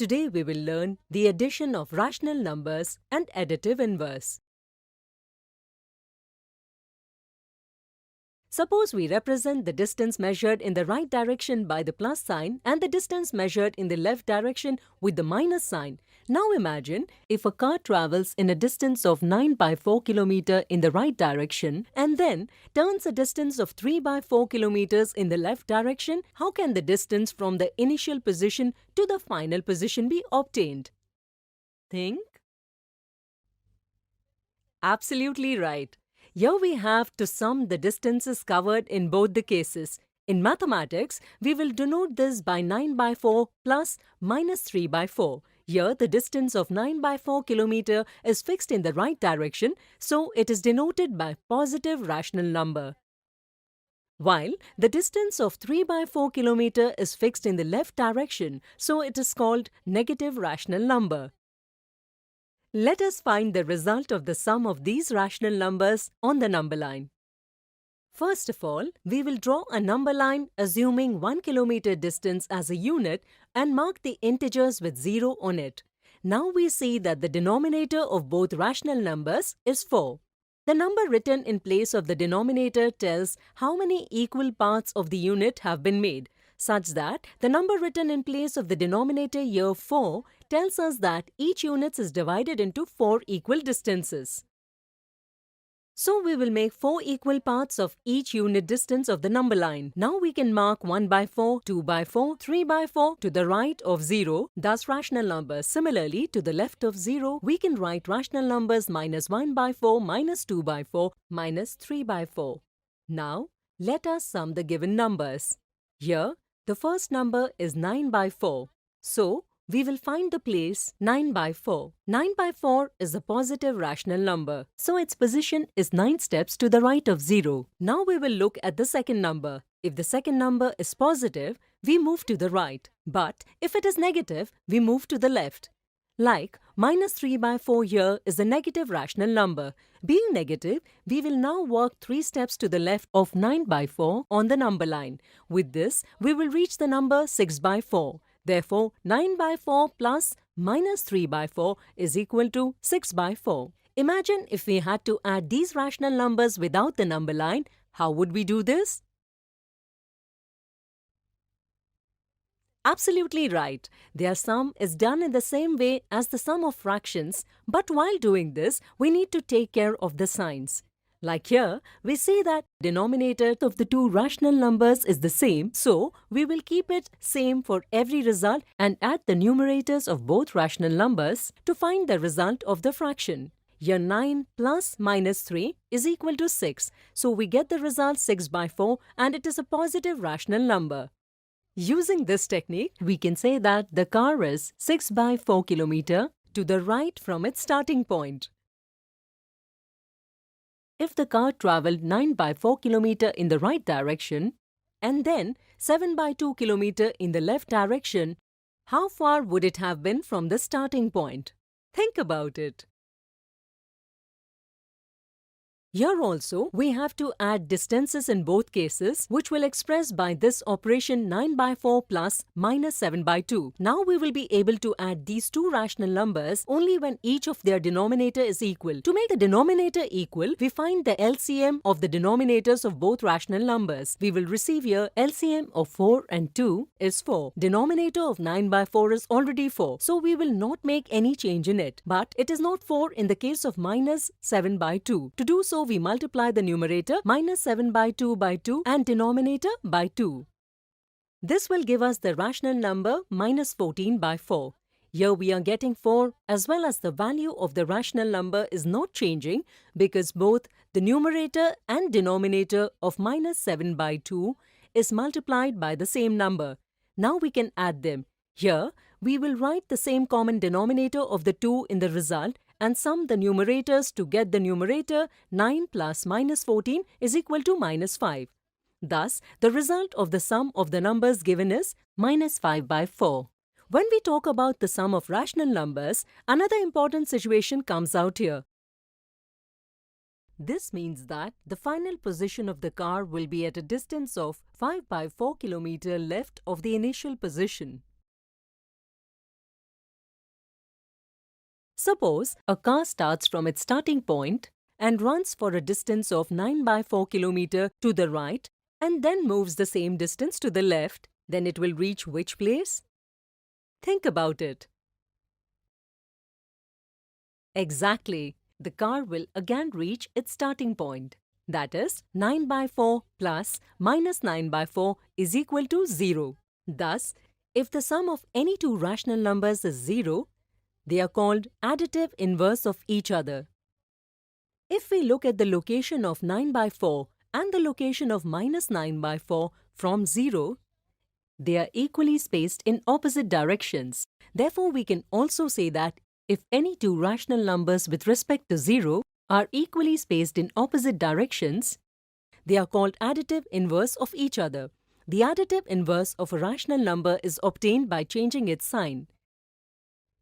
Today we will learn the addition of rational numbers and additive inverse. Suppose we represent the distance measured in the right direction by the plus sign and the distance measured in the left direction with the minus sign. Now imagine if a car travels in a distance of 9/4 km in the right direction and then turns a distance of 3/4 km in the left direction. How can the distance from the initial position to the final position be obtained? Think. Absolutely right. Here we have to sum the distances covered in both the cases. In mathematics, we will denote this by 9/4 plus minus 3/4. Here, the distance of 9/4 km is fixed in the right direction, so it is denoted by positive rational number. While the distance of 3/4 km is fixed in the left direction, so it is called negative rational number. Let us find the result of the sum of these rational numbers on the number line. First of all, we will draw a number line assuming 1 km distance as a unit and mark the integers with 0 on it. Now we see that the denominator of both rational numbers is 4. The number written in place of the denominator tells how many equal parts of the unit have been made, such that the number written in place of the denominator here 4 tells us that each unit is divided into 4 equal distances. So we will make 4 equal parts of each unit distance of the number line. Now we can mark 1/4, 2/4, 3/4 to the right of 0, thus rational numbers. Similarly, to the left of 0, we can write rational numbers minus 1/4, minus 2/4, minus 3/4. Now, let us sum the given numbers. Here, the first number is 9/4. So, we will find the place 9/4. 9/4 is a positive rational number, so its position is 9 steps to the right of 0. Now we will look at the second number. If the second number is positive, we move to the right. But if it is negative, we move to the left. Like minus 3/4 here is a negative rational number. Being negative, we will now walk 3 steps to the left of 9/4 on the number line. With this, we will reach the number 6/4. Therefore, 9/4 plus minus 3/4 is equal to 6/4. Imagine if we had to add these rational numbers without the number line, how would we do this? Absolutely right. Their sum is done in the same way as the sum of fractions, but while doing this, we need to take care of the signs. Like here, we see that the denominator of the two rational numbers is the same, so we will keep it same for every result and add the numerators of both rational numbers to find the result of the fraction. Here 9 plus minus 3 is equal to 6, so we get the result 6/4 and it is a positive rational number. Using this technique, we can say that the car is 6/4 km to the right from its starting point. If the car traveled 9/4 km in the right direction and then 7/2 km in the left direction, how far would it have been from the starting point? Think about it. Here also, we have to add distances in both cases, which will express by this operation 9/4 plus minus 7/2. Now we will be able to add these two rational numbers only when each of their denominator is equal. To make the denominator equal, we find the LCM of the denominators of both rational numbers. We will receive here LCM of 4 and 2 is 4. Denominator of 9/4 is already 4, so we will not make any change in it. But it is not 4 in the case of minus 7/2. To do so, we multiply the numerator minus 7/2 by 2 and denominator by 2. This will give us the rational number minus 14/4. Here we are getting 4 as well as the value of the rational number is not changing because both the numerator and denominator of minus 7/2 is multiplied by the same number. Now we can add them. Here we will write the same common denominator of the 2 in the result and sum the numerators to get the numerator 9 plus minus 14 is equal to minus 5. Thus, the result of the sum of the numbers given is minus 5/4. When we talk about the sum of rational numbers, another important situation comes out here. This means that the final position of the car will be at a distance of 5/4 km left of the initial position. Suppose a car starts from its starting point and runs for a distance of 9 by 4 km to the right and then moves the same distance to the left, then it will reach which place? Think about it. Exactly. The car will again reach its starting point. That is, 9 by 4 plus minus 9 by 4 is equal to 0. Thus, if the sum of any two rational numbers is 0, they are called additive inverse of each other. If we look at the location of 9 by 4 and the location of minus 9 by 4 from 0, they are equally spaced in opposite directions. Therefore, we can also say that if any two rational numbers with respect to 0 are equally spaced in opposite directions, they are called additive inverse of each other. The additive inverse of a rational number is obtained by changing its sign.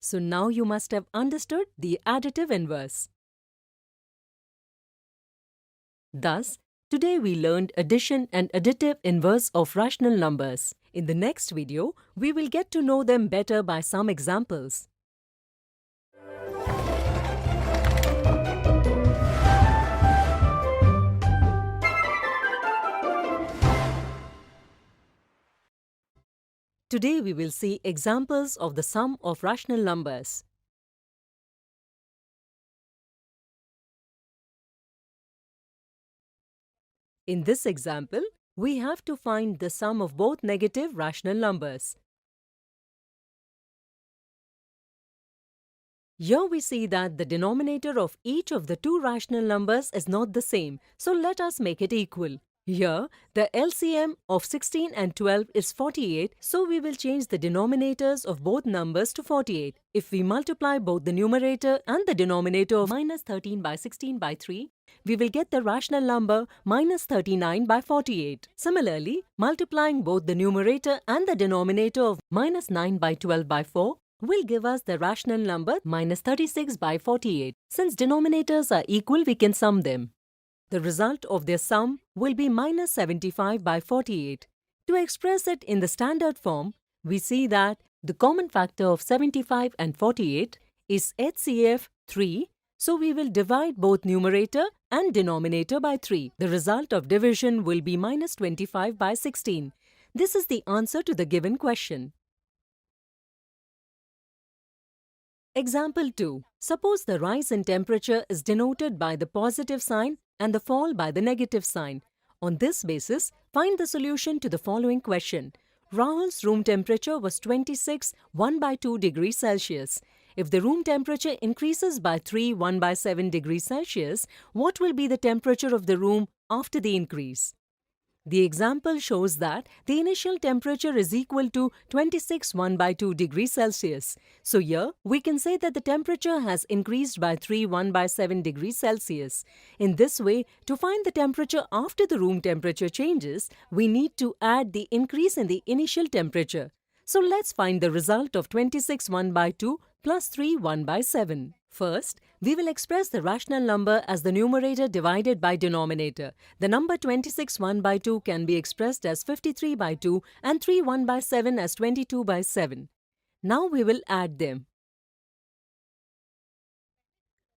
So now you must have understood the additive inverse. Thus, today we learned addition and additive inverse of rational numbers. In the next video, we will get to know them better by some examples. Today we will see examples of the sum of rational numbers. In this example, we have to find the sum of both negative rational numbers. Here we see that the denominator of each of the two rational numbers is not the same, so let us make it equal. Here, the LCM of 16 and 12 is 48, so we will change the denominators of both numbers to 48. If we multiply both the numerator and the denominator of minus 13 by 16 by 3, we will get the rational number minus 39 by 48. Similarly, multiplying both the numerator and the denominator of minus 9 by 12 by 4 will give us the rational number minus 36 by 48. Since denominators are equal, we can sum them. The result of their sum will be minus 75 by 48. To express it in the standard form, we see that the common factor of 75 and 48 is HCF 3, so we will divide both numerator and denominator by 3. The result of division will be minus 25 by 16. This is the answer to the given question. Example 2. Suppose the rise in temperature is denoted by the positive sign and the fall by the negative sign. On this basis, find the solution to the following question. Rahul's room temperature was 26 1 by 2 degrees Celsius. If the room temperature increases by 3 1 by 7 degrees Celsius, what will be the temperature of the room after the increase? The example shows that the initial temperature is equal to 26 1 by 2 degrees Celsius. So here, we can say that the temperature has increased by 3 1 by 7 degrees Celsius. In this way, to find the temperature after the room temperature changes, we need to add the increase in the initial temperature. So let's find the result of 26 1 by 2 plus 3 1 by 7. First, we will express the rational number as the numerator divided by denominator. The number 26 1 by 2 can be expressed as 53 by 2 and 3 1 by 7 as 22 by 7. Now we will add them.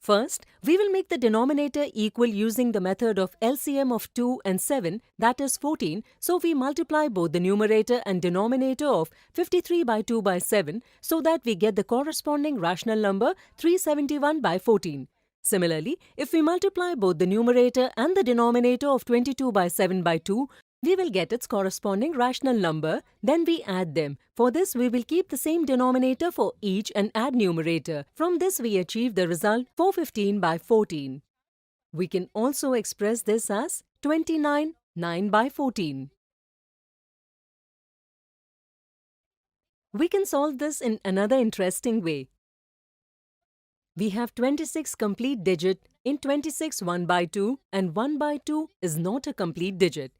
First, we will make the denominator equal using the method of LCM of 2 and 7, that is 14, so we multiply both the numerator and denominator of 53 by 2 by 7 so that we get the corresponding rational number 371 by 14. Similarly, if we multiply both the numerator and the denominator of 22 by 7 by 2, we will get its corresponding rational number, then we add them. For this, we will keep the same denominator for each and add numerator. From this, we achieve the result 415 by 14. We can also express this as 29 9 by 14. We can solve this in another interesting way. We have 26 complete digit in 26 1 by 2 and 1 by 2 is not a complete digit.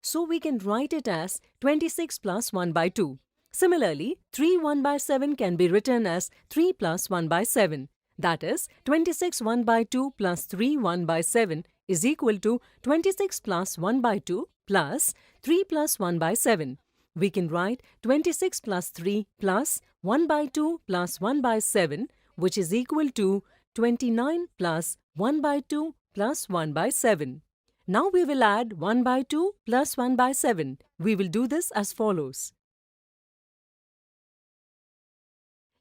So we can write it as 26 plus 1 by 2. Similarly, 3 1 by 7 can be written as 3 plus 1 by 7. That is, 26 1 by 2 plus 3 1 by 7 is equal to 26 plus 1 by 2 plus 3 plus 1 by 7. We can write 26 plus 3 plus 1 by 2 plus 1 by 7 which is equal to 29 plus 1 by 2 plus 1 by 7. Now we will add 1 by 2 plus 1 by 7. We will do this as follows.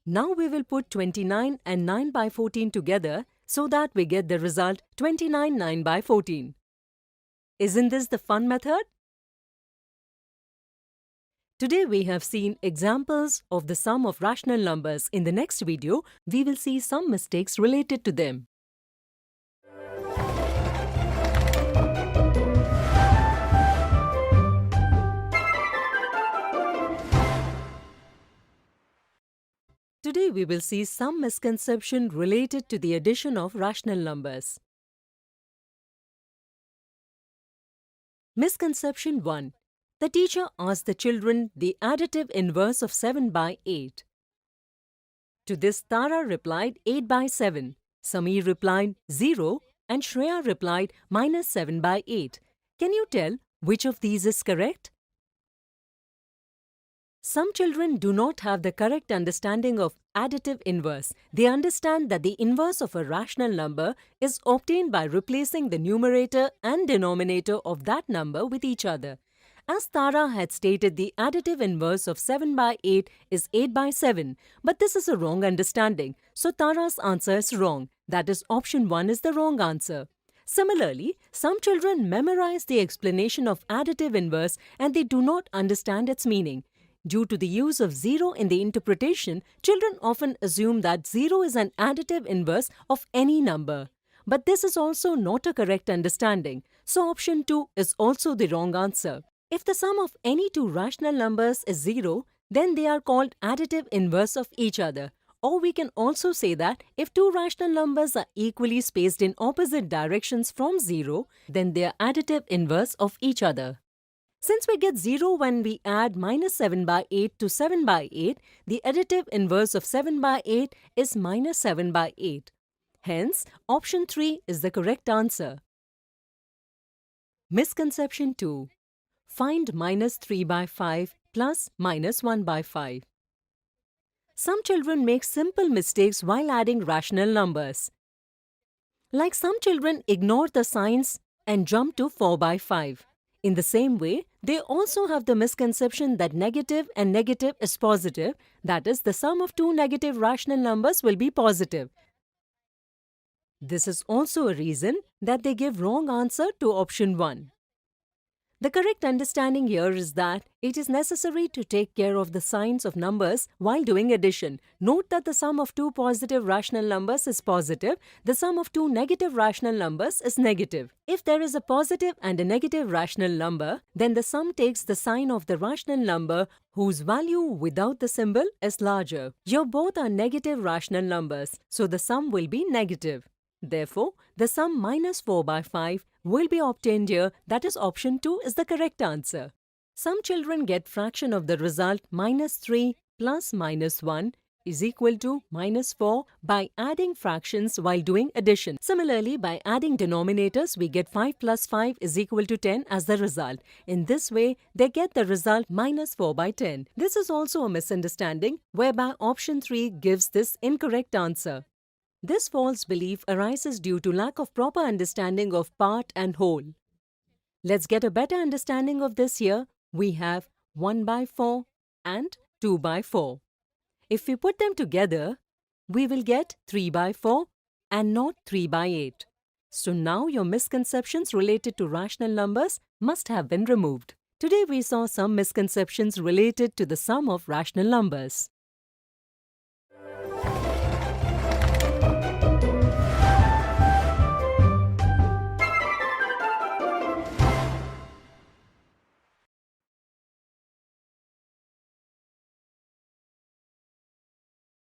Now we will put 29 and 9 by 14 together so that we get the result 29 9 by 14. Isn't this the fun method? Today we have seen examples of the sum of rational numbers. In the next video, we will see some mistakes related to them. Today we will see some misconception related to the addition of rational numbers. Misconception 1. The teacher asked the children the additive inverse of 7 by 8. To this, Tara replied 8 by 7, Sameer replied 0, and Shreya replied minus 7 by 8. Can you tell which of these is correct? Some children do not have the correct understanding of additive inverse. They understand that the inverse of a rational number is obtained by replacing the numerator and denominator of that number with each other. As Tara had stated, the additive inverse of 7 by 8 is 8 by 7. But this is a wrong understanding. So Tara's answer is wrong. That is, option 1 is the wrong answer. Similarly, some children memorize the explanation of additive inverse and they do not understand its meaning. Due to the use of 0 in the interpretation, children often assume that 0 is an additive inverse of any number. But this is also not a correct understanding. So option 2 is also the wrong answer. If the sum of any two rational numbers is 0, then they are called additive inverse of each other. Or we can also say that if two rational numbers are equally spaced in opposite directions from 0, then they are additive inverse of each other. Since we get 0 when we add minus 7 by 8 to 7 by 8, the additive inverse of 7 by 8 is minus 7 by 8. Hence, option 3 is the correct answer. Misconception 2. Find minus 3 by 5 plus minus 1 by 5. Some children make simple mistakes while adding rational numbers. Like some children ignore the signs and jump to 4 by 5. In the same way, they also have the misconception that negative and negative is positive, that is, the sum of two negative rational numbers will be positive. This is also a reason that they give wrong answer to option 1. The correct understanding here is that it is necessary to take care of the signs of numbers while doing addition. Note that the sum of two positive rational numbers is positive, the sum of two negative rational numbers is negative. If there is a positive and a negative rational number, then the sum takes the sign of the rational number whose value without the symbol is larger. Here both are negative rational numbers, so the sum will be negative. Therefore, the sum minus 4 by 5 will be obtained here, that is option 2 is the correct answer. Some children get fraction of the result minus 3 plus minus 1 is equal to minus 4 by adding fractions while doing addition. Similarly, by adding denominators, we get 5 plus 5 is equal to 10 as the result. In this way, they get the result minus 4 by 10. This is also a misunderstanding whereby option 3 gives this incorrect answer. This false belief arises due to lack of proper understanding of part and whole. Let's get a better understanding of this here. We have 1 by 4 and 2 by 4. If we put them together, we will get 3 by 4 and not 3 by 8. So now your misconceptions related to rational numbers must have been removed. Today we saw some misconceptions related to the sum of rational numbers.